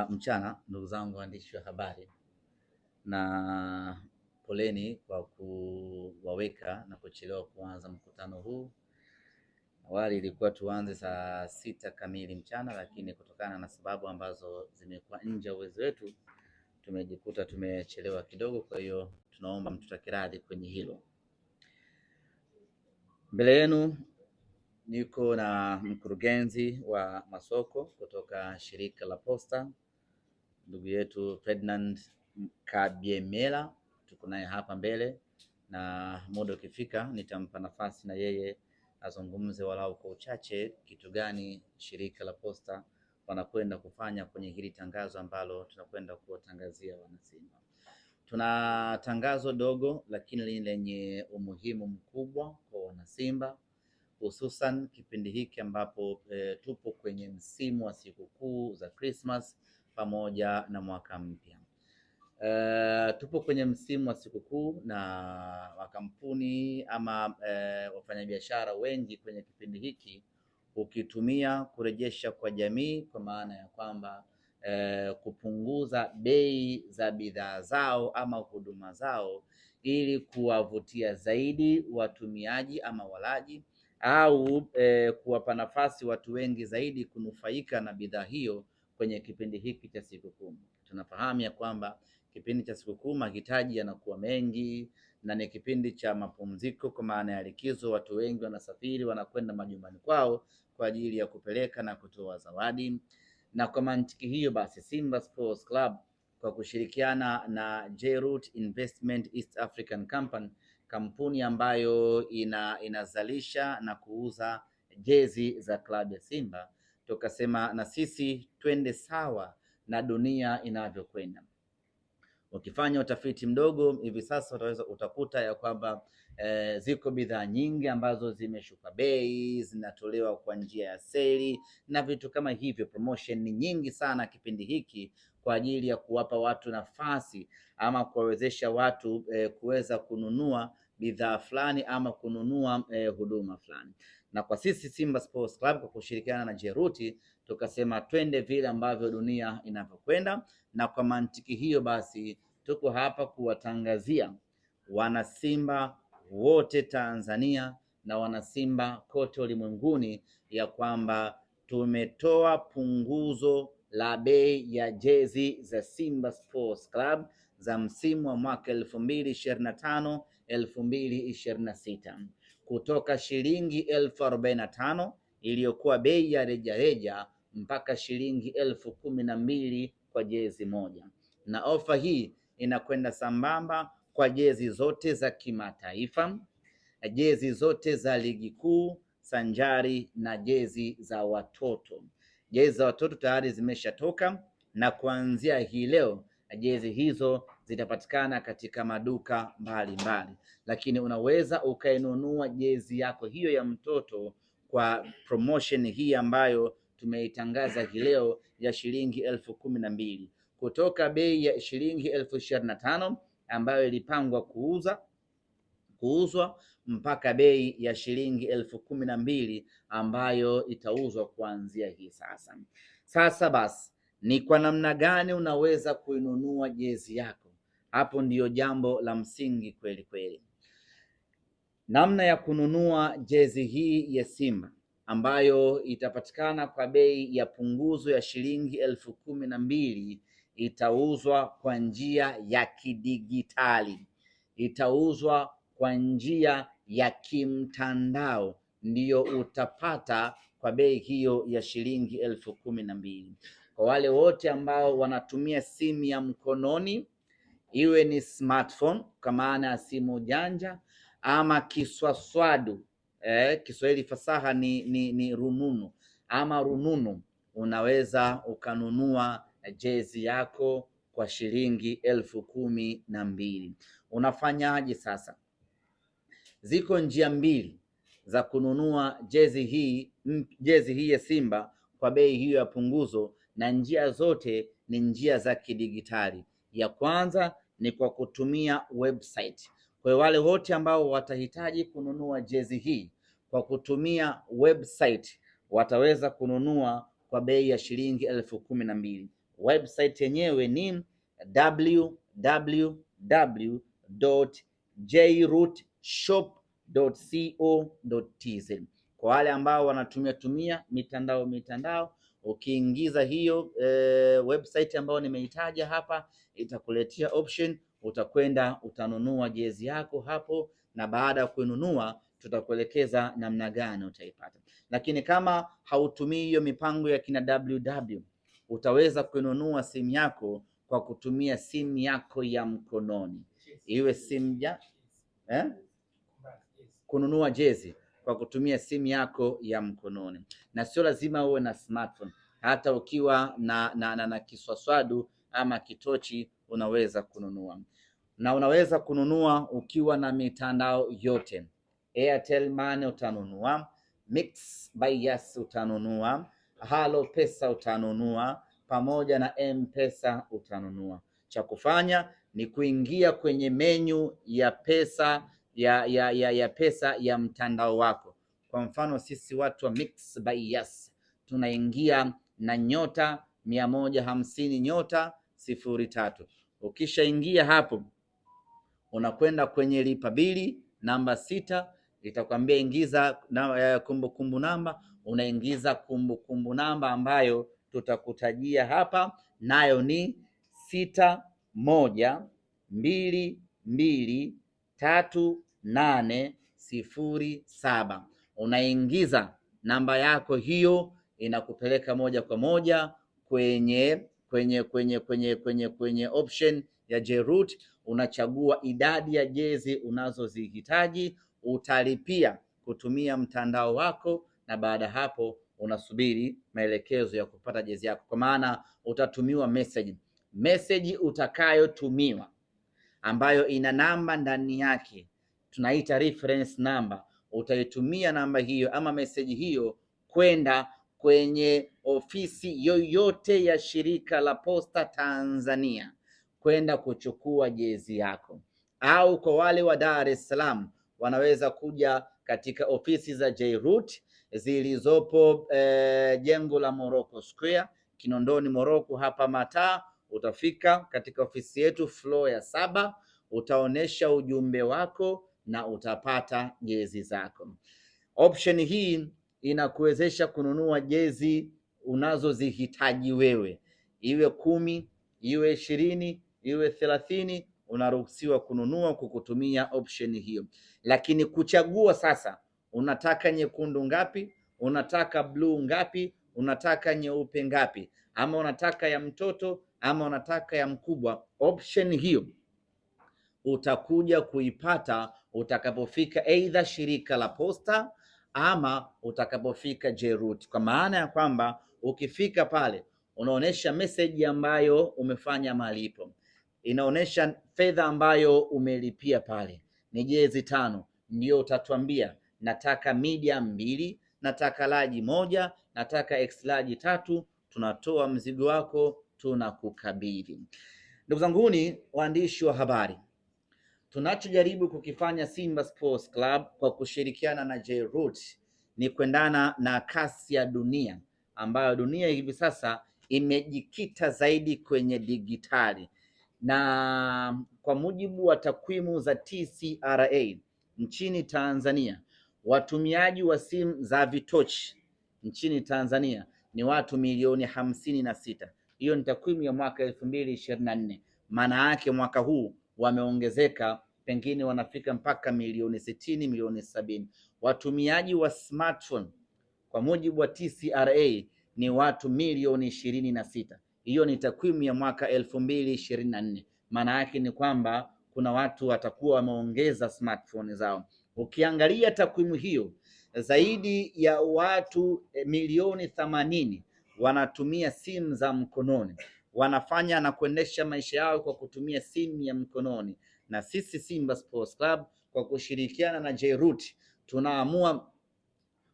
za mchana, ndugu zangu waandishi wa habari, na poleni kwa kuwaweka na kuchelewa kuanza mkutano huu. Awali ilikuwa tuanze saa 6 kamili mchana, lakini kutokana na sababu ambazo zimekuwa nje ya uwezo wetu tumejikuta tumechelewa kidogo. Kwa hiyo tunaomba mtutake radhi kwenye hilo. Mbele yenu niko na mkurugenzi wa masoko kutoka shirika la Posta, ndugu yetu Ferdinand Kabyemela. Tuko naye hapa mbele, na muda ukifika nitampa nafasi na yeye azungumze walau kwa uchache kitu gani shirika la Posta wanakwenda kufanya kwenye hili tangazo ambalo tunakwenda kuwatangazia wanasimba. Tuna tangazo dogo lakini lenye umuhimu mkubwa kwa wanasimba, hususan kipindi hiki ambapo tupo kwenye msimu wa sikukuu za Christmas pamoja na mwaka mpya. Tupo kwenye msimu wa sikukuu na makampuni ama wafanyabiashara wengi kwenye kipindi hiki ukitumia kurejesha kwa jamii, kwa maana ya kwamba kupunguza bei za bidhaa zao ama huduma zao ili kuwavutia zaidi watumiaji ama walaji, au kuwapa nafasi watu wengi zaidi kunufaika na bidhaa hiyo kwenye kipindi hiki cha sikukuu. Tunafahamu ya kwamba kipindi cha sikukuu mahitaji yanakuwa mengi na ni kipindi cha mapumziko, kwa maana ya likizo. Watu wengi wanasafiri, wanakwenda majumbani kwao kwa ajili ya kupeleka na kutoa zawadi. Na kwa mantiki hiyo basi, Simba Sports Club kwa kushirikiana na J-Root Investment East African Company, kampuni ambayo inazalisha na kuuza jezi za klabu ya Simba, tukasema na sisi twende sawa na dunia inavyokwenda. Ukifanya utafiti mdogo hivi sasa utakuta ya kwamba ziko bidhaa nyingi ambazo zimeshuka bei, zinatolewa kwa njia ya seli na vitu kama hivyo. Promotion ni nyingi sana kipindi hiki kwa ajili ya kuwapa watu nafasi ama kuwawezesha watu kuweza kununua bidhaa fulani ama kununua huduma fulani. Na kwa sisi Simba Sports Club kwa kushirikiana na Jeruti tukasema twende vile ambavyo dunia inavyokwenda, na kwa mantiki hiyo basi tuko hapa kuwatangazia wanasimba wote Tanzania na wanasimba kote ulimwenguni ya kwamba tumetoa punguzo la bei ya jezi za Simba Sports Club za msimu wa mwaka 2025 2026 kutoka shilingi 45,000 iliyokuwa bei ya rejareja mpaka shilingi 12,000 kwa jezi moja. Na ofa hii inakwenda sambamba kwa jezi zote za kimataifa, jezi zote za ligi kuu sanjari na jezi za watoto. Jezi za watoto tayari zimeshatoka, na kuanzia hii leo jezi hizo zitapatikana katika maduka mbalimbali, lakini unaweza ukainunua jezi yako hiyo ya mtoto kwa promotion hii ambayo tumeitangaza hii leo ya shilingi 12,000 kutoka bei ya shilingi 25,000 ambayo ilipangwa kuuzwa mpaka bei ya shilingi 12,000 ambayo itauzwa kuanzia hii sasa. Sasa basi, ni kwa namna gani unaweza kuinunua jezi yako? Hapo ndiyo jambo la msingi kweli kweli. Namna ya kununua jezi hii ya Simba ambayo itapatikana kwa bei ya punguzo ya shilingi 12,000 itauzwa kwa njia ya kidigitali, itauzwa kwa njia ya kimtandao, ndiyo utapata kwa bei hiyo ya shilingi 12,000. Kwa wale wote ambao wanatumia simu ya mkononi, iwe ni smartphone kwa maana ya simu janja ama kiswaswadu, Kiswahili fasaha ni rununu ama rununu, unaweza ukanunua jezi yako kwa shilingi 12,000. Unafanyaje sasa? Ziko njia mbili za kununua jezi hii ya Simba kwa bei hiyo ya punguzo, na njia zote ni njia za kidigitali. Ya kwanza ni kwa kutumia website. Kwa wale wote ambao watahitaji kununua jezi hii kwa kutumia website wataweza kununua kwa bei ya shilingi 12,000. Website yenyewe ni www.jrootshop.co.tz. Kwa wale ambao wanatumia mitandao, ukiingiza hiyo website ambayo nimeitaja hapa, itakuletea option, utakwenda utanunua jezi yako hapo, na baada ya kununua tutakuelekeza namna gani utaipata. Lakini kama hautumii hiyo mipango ya kina WW, utaweza kununua simu yako kwa kutumia simu yako ya mkononi, iwe simu kununua jezi kwa kutumia simu yako ya mkononi, na sio lazima uwe na smartphone. Hata ukiwa na kiswaswadu ama kitochi unaweza kununua, na unaweza kununua ukiwa na mitandao yote. Airtel Money utanunua, Mix by Yas utanunua, Halo Pesa utanunua, pamoja na M-Pesa utanunua. Cha kufanya ni kuingia kwenye menyu ya pesa ya pesa ya mtandao wako. Kwa mfano sisi watu wa Mix by Yas tunaingia na *150*03. Ukishaingia hapo, unakwenda kwenye lipa bili namba 6, itakwambia ingiza kumbukumbu namba. Unaingiza kumbukumbu namba ambayo tutakutajia hapa, nayo ni 61223807. Unaingiza namba yako hiyo, inakupeleka moja kwa moja kwenye option ya Jroot. Unachagua idadi ya jezi unazozihitaji, utalipia kutumia mtandao wako, na baada hapo unasubiri maelekezo ya kupata jezi yako, kwa maana utatumiwa message utakayotumiwa ambayo ina namba ndani yake, tunaita reference number. Utaitumia namba hiyo ama message hiyo kwenda kwenye ofisi yoyote ya shirika la Posta Tanzania kwenda kuchukua jezi yako, au kwa wale wa Dar es Salaam wanaweza kuja katika ofisi za Jroot zilizopo jengo la Morocco Square, Kinondoni Morocco hapa Mataa. Utafika katika ofisi yetu floor ya 7, utaonesha ujumbe wako na utapata jezi zako. Option hii inakuwezesha kununua jezi unazozihitaji wewe, iwe 10, iwe 20, iwe 30, unaruhusiwa kununua kwa kutumia option hiyo. Lakini kuchagua sasa, unataka nyekundu ngapi, unataka blue ngapi, unataka nyeupe ngapi, ama unataka ya mtoto ama unataka ya mkubwa, option hiyo utakuja kuipata utakapofika aidha shirika la Posta ama utakapofika Jroot. Kwa maana ya kwamba ukifika pale unaonesha message ambayo umefanya malipo, inaonesha fedha ambayo umelipia pale ni jezi 5, ndio utatuambia nataka medium 2, nataka large 1, nataka X large 3. Tunatoa mzigo wako, tunakukabidhi. Ndugu zanguni waandishi wa habari, tunachojaribu kukifanya Simba Sports Club kwa kushirikiana na Jroot ni kuendana na kasi ya dunia, ambayo dunia hivi sasa imejikita zaidi kwenye digitali. Na kwa mujibu wa takwimu za TCRA nchini Tanzania, watumiaji wa simu za vitochi nchini Tanzania ni watu milioni 56. Hiyo ni takwimu ya mwaka 2024. Maana yake mwaka huu wameongezeka, pengine wanafika mpaka milioni 60, milioni 70. Watumiaji wa smartphone kwa mujibu wa TCRA ni watu milioni 26. Hiyo ni takwimu ya mwaka 2024. Maana yake ni kwamba kuna watu watakuwa wameongeza smartphone zao. Ukiangalia takwimu hiyo, zaidi ya watu milioni 80 wanatumia simu za mkononi, wanafanya na kuendesha maisha yao kwa kutumia simu ya mkononi. Na sisi Simba Sports Club kwa kushirikiana na Jroot tunaamua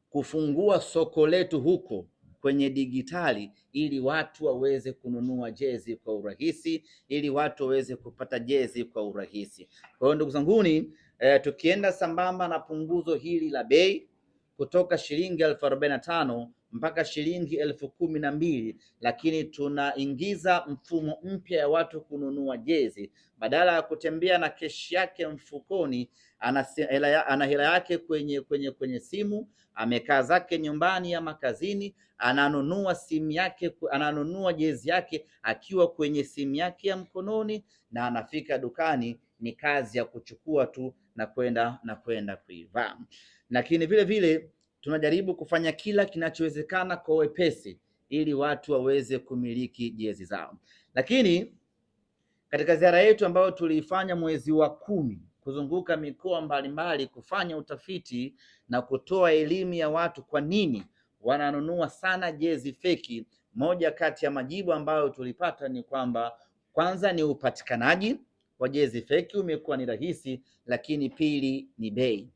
kufungua soko letu huko kwenye digitali, ili watu waweze kununua jezi kwa urahisi, ili watu waweze kupata jezi kwa urahisi. Kwa hiyo ndugu zanguni, tukienda sambamba na punguzo hili la bei kutoka shilingi 1045 mpaka shilingi 12,000, lakini tunaingiza mfumo mpya ya watu kununua jezi. Badala ya kutembea na keshi yake mfukoni, ana hela yake kwenye simu, amekaa zake nyumbani ama kazini, ananunua simu yake, ananunua jezi yake akiwa kwenye simu yake ya mkononi, na anafika dukani, ni kazi ya kuchukua tu na kwenda kuivaa. Lakini vile vile tunajaribu kufanya kila kinachowezekana kwa wepesi ili watu waweze kumiliki jezi zao. Lakini katika ziara yetu ambayo tuliifanya mwezi wa 10 kuzunguka mikoa mbalimbali kufanya utafiti na kutoa elimu ya watu kwa nini wananunua sana jezi feki, moja kati ya majibu ambayo tulipata ni kwamba kwanza ni upatikanaji wa jezi feki umekuwa ni rahisi, lakini pili ni bei.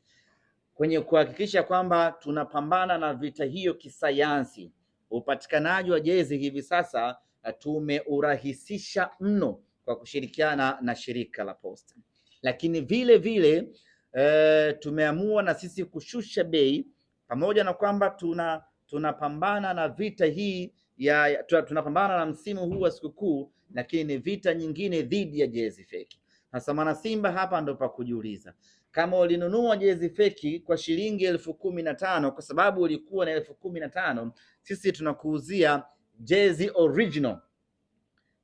Kwenye kuhakikisha kwamba tunapambana na vita hiyo kisayansi, upatikanaji wa jezi hivi sasa tumeurahisisha mno kwa kushirikiana na shirika la Posta. Lakini vile vile tumeamua na sisi kushusha bei, pamoja na kwamba tunapambana na vita hii tunapambana na msimu huu wa sikukuu, lakini ni vita nyingine dhidi ya jezi feki. Sasa mwana Simba, hapa ndo pa kujiuliza, kama ulinunua jezi feki kwa shilingi 15,000 kwa sababu ulikuwa na 15,000, sisi tunakuuzia jezi original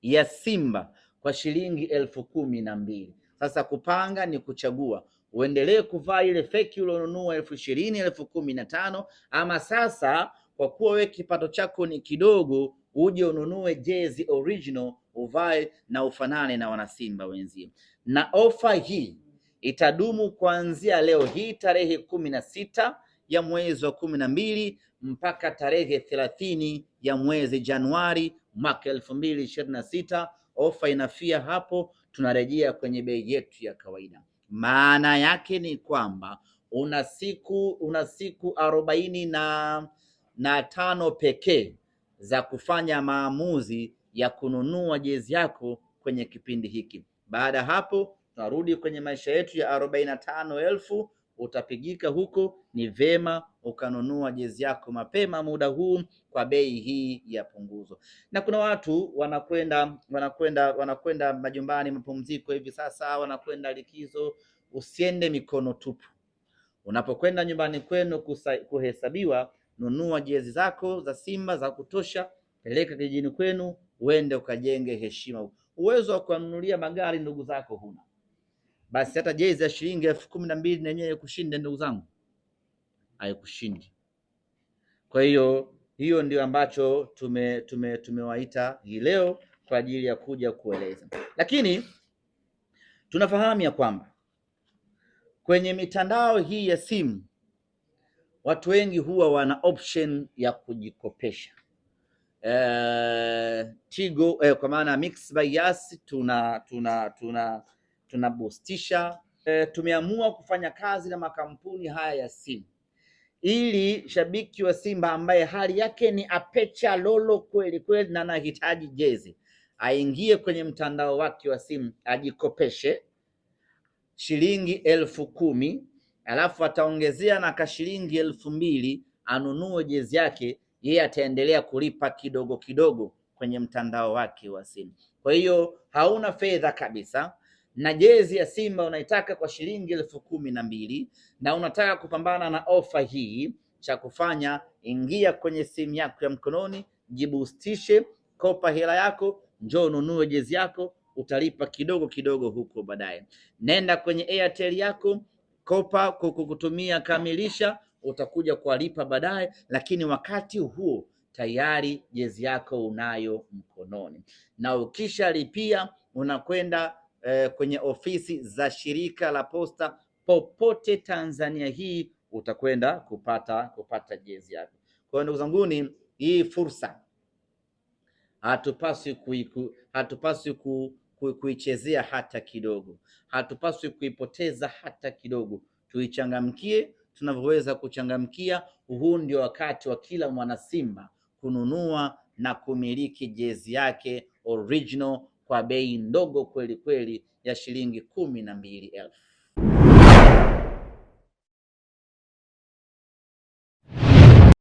ya Simba kwa shilingi 12,000. Sasa kupanga ni kuchagua, uendelee kuvaa ile feki ulionunua 20,000, 15,000, ama sasa kwa kuwa wewe kipato chako ni kidogo, uje ununue jezi original uvae na ufanane na wanasimba wenzio. Na ofa hii itadumu kuanzia leo hii tarehe 16 ya mwezi wa 12 mpaka tarehe 30 ya mwezi Januari mwaka 2026. Ofa inafia hapo, tunarejea kwenye bei yetu ya kawaida. Maana yake ni kwamba una siku 45 pekee za kufanya maamuzi ya kununua jezi yako kwenye kipindi hiki. Baada hapo tunarudi kwenye maisha yetu ya 45,000. Utapigika huko, ni vema ukanunua jezi yako mapema muda huu kwa bei hii ya punguzo. Na kuna watu wanakwenda majumbani mapumziko hivi sasa, wanakwenda likizo. Usiende mikono tupu. Unapokwenda nyumbani kwenu kuhesabiwa, nunua jezi zako za Simba za kutosha, peleka kijijini kwenu, uende ukajenge heshima. Uwezo wa kununulia magari ndugu zako huna, basi hata jezi ya shilingi 12,000 na yenyewe kushinde ndugu zangu, haikushindi. Kwa hiyo ndio ambacho tumewaita hii leo kwa ajili ya kuja kueleza. Lakini tunafahamu ya kwamba kwenye mitandao hii ya simu watu wengi huwa wana option ya kujikopesha. Tigo kwa maana Mixx by Yas tuna boostisha. Tumeamua kufanya kazi na makampuni haya ya simu ili shabiki wa Simba ambaye hali yake ni apecha lolo kweli kweli na anahitaji jezi aingie kwenye mtandao wake wa simu ajikopeshe shilingi 10,000, alafu ataongezea na kashilingi 2,000 anunue jezi yake. Yeye ataendelea kulipa kidogo kidogo kwenye mtandao wake wa simu. Kwa hiyo hauna fedha kabisa, na jezi ya Simba unaitaka kwa shilingi 12,000 na unataka kupambana na ofa hii, cha kufanya ingia kwenye simu yako ya mkononi, jibustishe, kopa hela yako, njoo ununue jezi yako, utalipa kidogo kidogo huko baadaye. Nenda kwenye Airtel yako, kopa kukutumia kamilisha, utakuja kulipa baadaye, lakini wakati huo tayari jezi yako unayo mkononi. Na ukishalipia unakwenda kwenye ofisi za shirika la Posta popote Tanzania hii, utakwenda kupata jezi yako. Kwa hiyo ndugu zanguni, hii fursa hatupaswi kuichezea hata kidogo, hatupaswi kuipoteza hata kidogo. Tuichangamkie tunavyoweza kuchangamkia. Huu ndio wakati wa kila mwana Simba kununua na kumiliki jezi yake original kwa bei ndogo kweli kweli ya shilingi 12,000.